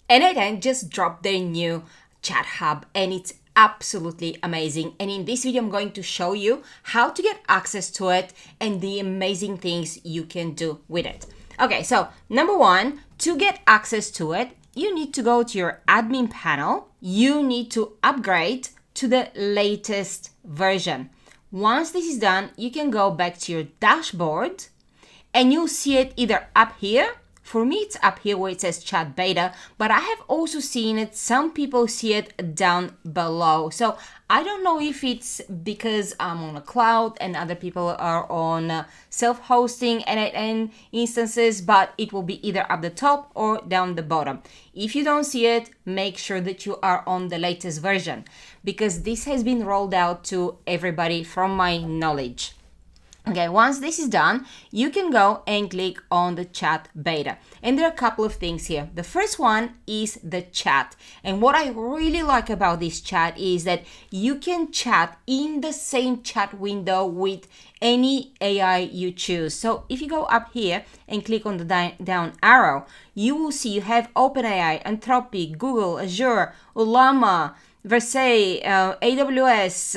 n8n just dropped their new chat hub and it's absolutely amazing. And in this video, I'm going to show you how to get access to it and the amazing things you can do with it. Okay, so number one, to get access to it, you need to go to your admin panel. You need to upgrade to the latest version. Once this is done, you can go back to your dashboard and you'll see it either up here. For me, it's up here where it says chat beta, but I have also seen it. Some people see it down below. So I don't know if it's because I'm on a cloud and other people are on self-hosting n8n instances, but it will be either up the top or down the bottom. If you don't see it, make sure that you are on the latest version because this has been rolled out to everybody from my knowledge. Okay, once this is done, you can go and click on the chat beta. And there are a couple of things here. The first one is the chat. And what I really like about this chat is that you can chat in the same chat window with any AI you choose. So if you go up here and click on the down arrow, you will see you have OpenAI, Anthropic, Google, Azure, Llama, Versailles, AWS,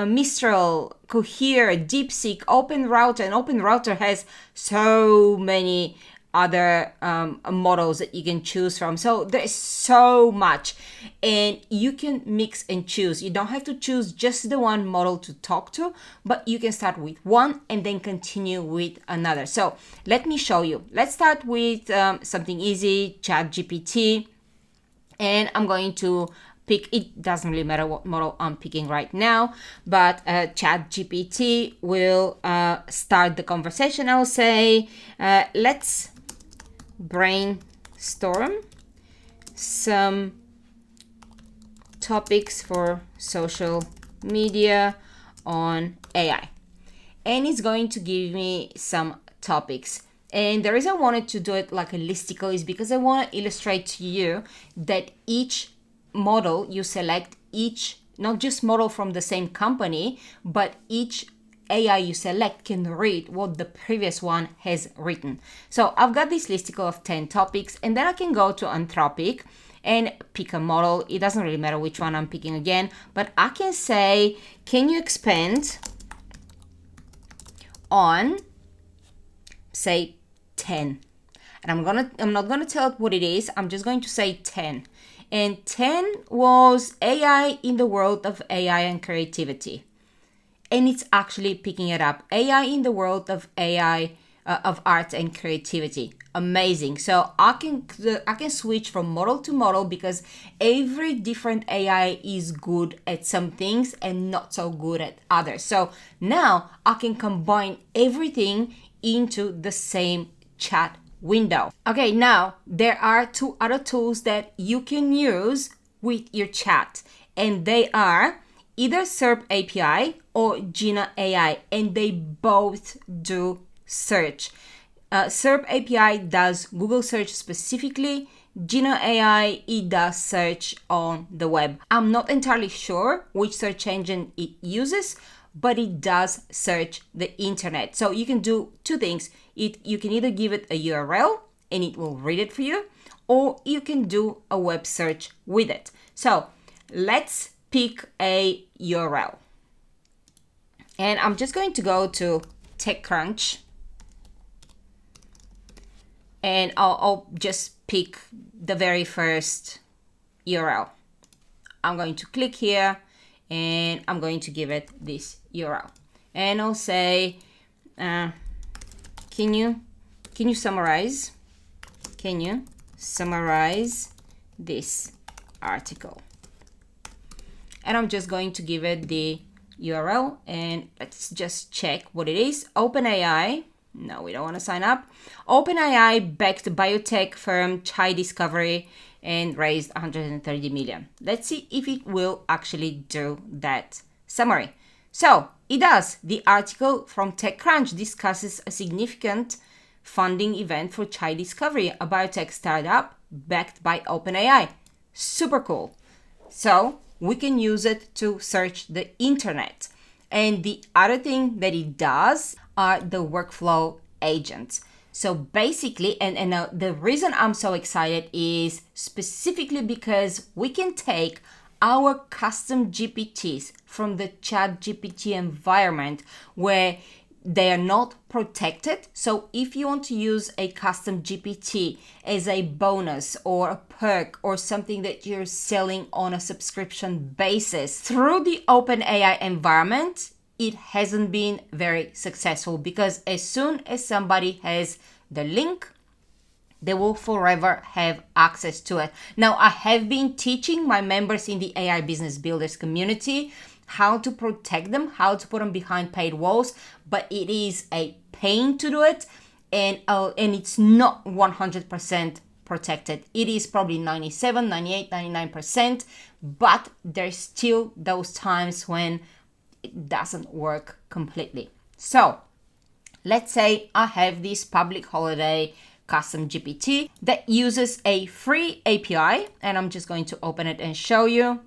Mistral, Cohere, DeepSeek, OpenRouter, and OpenRouter has so many other models that you can choose from. So there's so much and you can mix and choose. You don't have to choose just the one model to talk to, but you can start with one and then continue with another. So let me show you. Let's start with something easy, ChatGPT, and I'm going to pick, it doesn't really matter what model I'm picking right now, but ChatGPT will start the conversation. I'll say, let's brainstorm some topics for social media on AI. And it's going to give me some topics. And the reason I wanted to do it like a listicle is because I want to illustrate to you that each model you select, each not just model from the same company, but each AI you select can read what the previous one has written. So I've got this listicle of 10 topics, and then I can go to Anthropic and pick a model. It doesn't really matter which one I'm picking again, but I can say, can you expand on, say, 10? And I'm not gonna tell it what it is. I'm just going to say 10. And 10 was AI in the world of AI and creativity. And it's actually picking it up. AI in the world of AI, of art and creativity. Amazing. So I can switch from model to model because every different AI is good at some things and not so good at others. So now I can combine everything into the same chat window. Okay, now there are two other tools that you can use with your chat, and they are either SERP API or Gina AI, and they both do search. SERP API does Google search specifically. Gina AI, it does search on the web. I'm not entirely sure which search engine it uses, but it does search the internet. So you can do two things. You can either give it a URL and it will read it for you, or you can do a web search with it. So let's pick a URL. And I'm just going to go to TechCrunch, and I'll just pick the very first URL. I'm going to click here and I'm going to give it this URL. And I'll say, can you summarize? Can you summarize this article? And I'm just going to give it the URL, and let's just check what it is. OpenAI. No, we don't want to sign up. OpenAI backed biotech firm Chai Discovery and raised 130 million. Let's see if it will actually do that summary. So it does. The article from TechCrunch discusses a significant funding event for Chai Discovery, a biotech startup backed by OpenAI. Super cool. So we can use it to search the internet. And the other thing that it does are the workflow agents. So basically, and the reason I'm so excited is specifically because we can take our custom GPTs from the Chat GPT environment where they are not protected. So if you want to use a custom GPT as a bonus or a perk or something that you're selling on a subscription basis through the OpenAI environment, it hasn't been very successful, because as soon as somebody has the link, they will forever have access to it. Now, I have been teaching my members in the AI Business Builders community how to protect them, how to put them behind paid walls, but it is a pain to do it, and it's not 100% protected. It is probably 97, 98, 99%, but there's still those times when it doesn't work completely. So let's say I have this public holiday custom GPT that uses a free API, and I'm just going to open it and show you.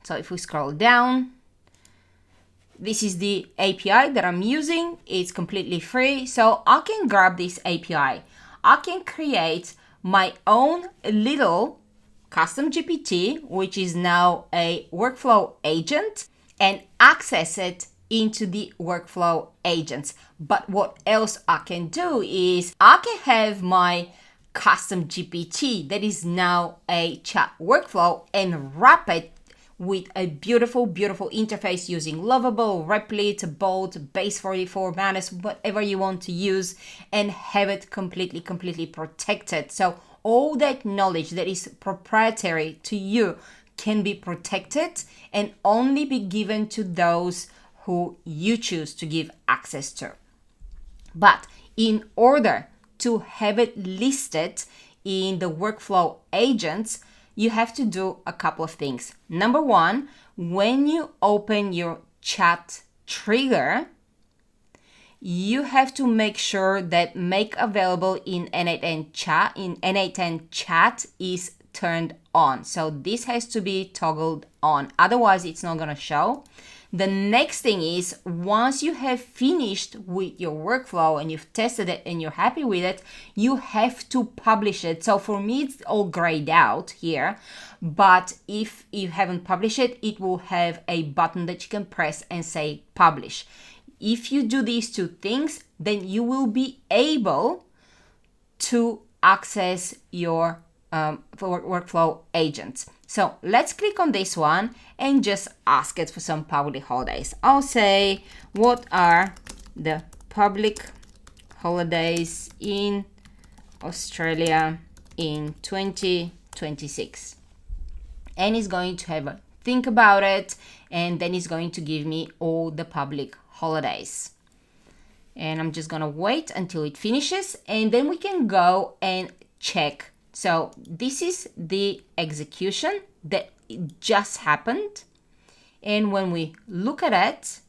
So if we scroll down, this is the API that I'm using. It's completely free. So I can grab this API. I can create my own little custom GPT, which is now a workflow agent, and access it into the workflow agents. But what else I can do is I can have my custom GPT that is now a chat workflow and wrap it with a beautiful, beautiful interface using Lovable, Replit, Bolt, Base 44, Manus, whatever you want to use, and have it completely, completely protected. So all that knowledge that is proprietary to you can be protected and only be given to those who you choose to give access to. But in order to have it listed in the workflow agents, you have to do a couple of things. Number one, when you open your chat trigger, you have to make sure that make available in n8n chat is turned on. So this has to be toggled on, otherwise it's not going to show. The next thing is, once you have finished with your workflow and you've tested it and you're happy with it, you have to publish it. So for me, it's all grayed out here, but if you haven't published it, it will have a button that you can press and say publish. If you do these two things, then you will be able to access your workflow agents. So let's click on this one and just ask it for some public holidays. I'll say, what are the public holidays in Australia in 2026? And it's going to have a think about it, and then it's going to give me all the public holidays. And I'm just gonna wait until it finishes, and then we can go and check. So this is the execution that just happened. And when we look at it,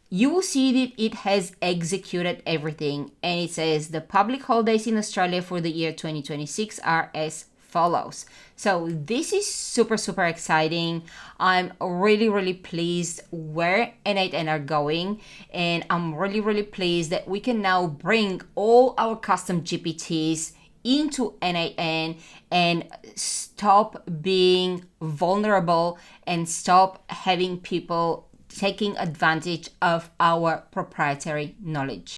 you will see that it has executed everything. And it says the public holidays in Australia for the year 2026 are as follows. So this is super, super exciting. I'm really, really pleased where n8n are going. And I'm really, really pleased that we can now bring all our custom GPTs into n8n and stop being vulnerable and stop having people taking advantage of our proprietary knowledge.